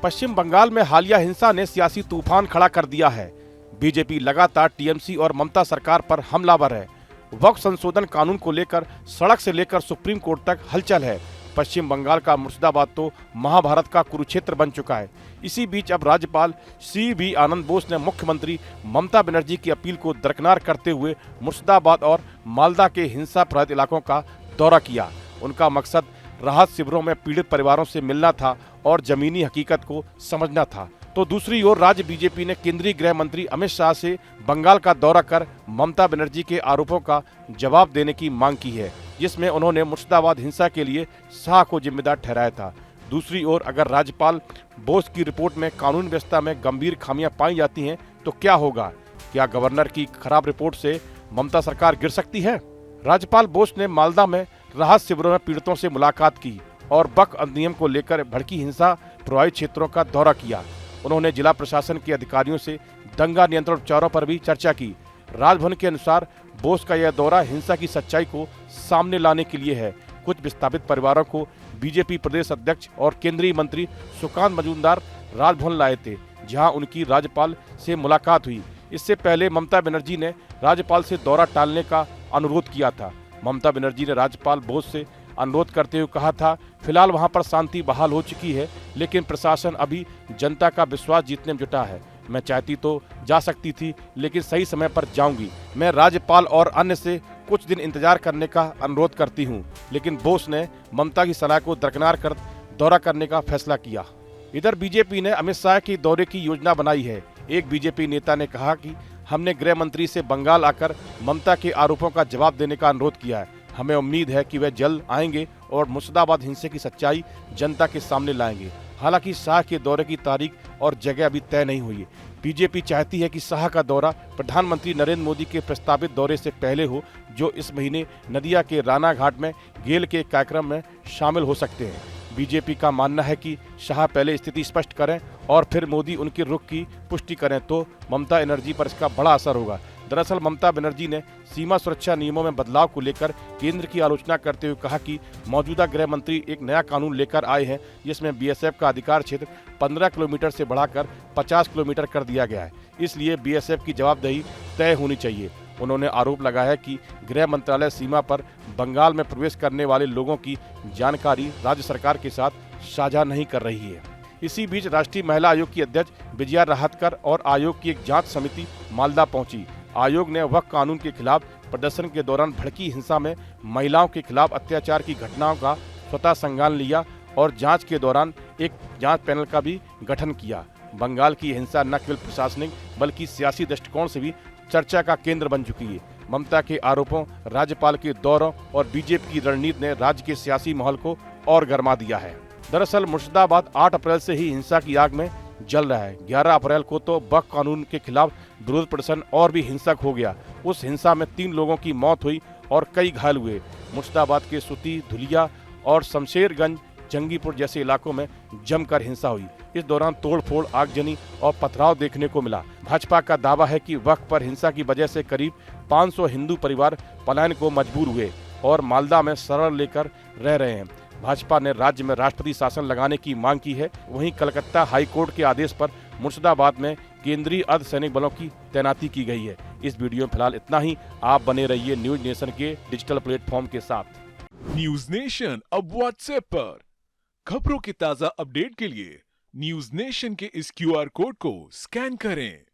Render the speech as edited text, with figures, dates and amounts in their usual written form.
पश्चिम बंगाल में हालिया हिंसा ने सियासी तूफान खड़ा कर दिया है। बीजेपी लगातार टीएमसी और ममता सरकार पर हमलावर है। वक्फ संशोधन कानून को लेकर सड़क से लेकर सुप्रीम कोर्ट तक हलचल है। पश्चिम बंगाल का मुर्शिदाबाद तो महाभारत का कुरुक्षेत्र बन चुका है। इसी बीच अब राज्यपाल सी.वी. आनंद बोस ने मुख्यमंत्री ममता बनर्जी की अपील को दरकिनार करते हुए मुर्शिदाबाद और मालदा के हिंसा प्रभावित इलाकों का दौरा किया। उनका मकसद राहत शिविरों में पीड़ित परिवारों से मिलना था और जमीनी हकीकत को समझना था। तो दूसरी ओर राज्य बीजेपी ने केंद्रीय गृह मंत्री अमित शाह से बंगाल का दौरा कर ममता बनर्जी के आरोपों का जवाब देने की मांग की है, जिसमें उन्होंने मुर्शिदाबाद हिंसा के लिए शाह को जिम्मेदार ठहराया था। दूसरी ओर अगर राज्यपाल बोस की रिपोर्ट में कानून व्यवस्था में गंभीर खामियां पाई जाती हैं तो क्या होगा? क्या गवर्नर की खराब रिपोर्ट से ममता सरकार गिर सकती है? राज्यपाल बोस ने मालदा में राहत शिविरों में पीड़ितों से मुलाकात की और वक्फ अधिनियम को लेकर भड़की हिंसा प्रभावित क्षेत्रों का दौरा किया। उन्होंने जिला प्रशासन के अधिकारियों से दंगा नियंत्रण उपचारों पर भी चर्चा की। राजभवन के अनुसार बोस का यह दौरा हिंसा की सच्चाई को सामने लाने के लिए है। कुछ विस्थापित परिवारों को बीजेपी प्रदेश अध्यक्ष और केंद्रीय मंत्री सुकांत मजूमदार राजभवन लाए थे, जहां उनकी राज्यपाल से मुलाकात हुई। इससे पहले ममता बनर्जी ने राज्यपाल से दौरा टालने का अनुरोध किया था। ममता बनर्जी ने राज्यपाल बोस से अनुरोध करते हुए कहा था, फिलहाल वहां पर शांति बहाल हो चुकी है, लेकिन प्रशासन अभी जनता का विश्वास जीतने में जुटा है। मैं चाहती तो जा सकती थी, लेकिन सही समय पर जाऊंगी। मैं राज्यपाल और अन्य से कुछ दिन इंतजार करने का अनुरोध करती हूं, लेकिन बोस ने ममता की सलाह को दरकिनार कर दौरा करने का फैसला किया। इधर बीजेपी ने अमित शाह के दौरे की योजना बनाई है। एक बीजेपी नेता ने कहा कि हमने गृह मंत्री से बंगाल आकर ममता के आरोपों का जवाब देने का अनुरोध किया है। हमें उम्मीद है कि वे जल्द आएंगे और मुर्शिदाबाद हिंसा की सच्चाई जनता के सामने लाएंगे। हालांकि शाह के दौरे की तारीख और जगह अभी तय नहीं हुई है। बीजेपी चाहती है कि शाह का दौरा प्रधानमंत्री नरेंद्र मोदी के प्रस्तावित दौरे से पहले हो, जो इस महीने नदिया के राना घाट में गेल के कार्यक्रम में शामिल हो सकते हैं। बीजेपी का मानना है कि शाह पहले स्थिति स्पष्ट करें और फिर मोदी उनके रुख की पुष्टि करें तो ममता बनर्जी पर इसका बड़ा असर होगा। दरअसल ममता बनर्जी ने सीमा सुरक्षा नियमों में बदलाव को लेकर केंद्र की आलोचना करते हुए कहा कि मौजूदा गृह मंत्री एक नया कानून लेकर आए हैं, जिसमें बीएसएफ का अधिकार क्षेत्र 15 किलोमीटर से बढ़ाकर 50 किलोमीटर कर दिया गया है। इसलिए बीएसएफ की जवाबदेही तय होनी चाहिए। उन्होंने आरोप लगाया है कि गृह मंत्रालय सीमा पर बंगाल में प्रवेश करने वाले लोगों की जानकारी राज्य सरकार के साथ साझा नहीं कर रही है। इसी बीच राष्ट्रीय महिला आयोग की अध्यक्ष विजया राहतकर और आयोग की एक जांच समिति मालदा पहुंची। आयोग ने वक्फ कानून के खिलाफ प्रदर्शन के दौरान भड़की हिंसा में महिलाओं के खिलाफ अत्याचार की घटनाओं का स्वतः संज्ञान लिया और जांच के दौरान एक जांच पैनल का भी गठन किया। बंगाल की हिंसा न केवल प्रशासनिक बल्कि सियासी दृष्टिकोण से भी चर्चा का केंद्र बन चुकी है। ममता के आरोपों, राज्यपाल के दौरों और बीजेपी की रणनीति ने राज्य के सियासी माहौल को और गरमा दिया है। दरअसल मुर्शिदाबाद 8 अप्रैल से ही हिंसा की आग में जल रहा है। 11 अप्रैल को तो वक्फ कानून के खिलाफ विरोध प्रदर्शन और भी हिंसक हो गया। उस हिंसा में 3 लोगों की मौत हुई और कई घायल हुए। मुर्शिदाबाद के सुती, धुलिया और शमशेरगंज, जंगीपुर जैसे इलाकों में जमकर हिंसा हुई। इस दौरान तोड़फोड़, आगजनी और पथराव देखने को मिला। भाजपा का दावा है कि वक्फ पर हिंसा की वजह से करीब 500 हिंदू परिवार पलायन को मजबूर हुए और मालदा में शरण लेकर रह रहे हैं। भाजपा ने राज्य में राष्ट्रपति शासन लगाने की मांग की है। वहीं कलकत्ता हाई कोर्ट के आदेश पर मुर्शिदाबाद में केंद्रीय अर्धसैनिक बलों की तैनाती की गई है। इस वीडियो में फिलहाल इतना ही। आप बने रहिए न्यूज नेशन के डिजिटल प्लेटफॉर्म के साथ। न्यूज नेशन अब व्हाट्सएप पर खबरों के ताजा अपडेट के लिए न्यूज नेशन के इस क्यूआर कोड को स्कैन करें।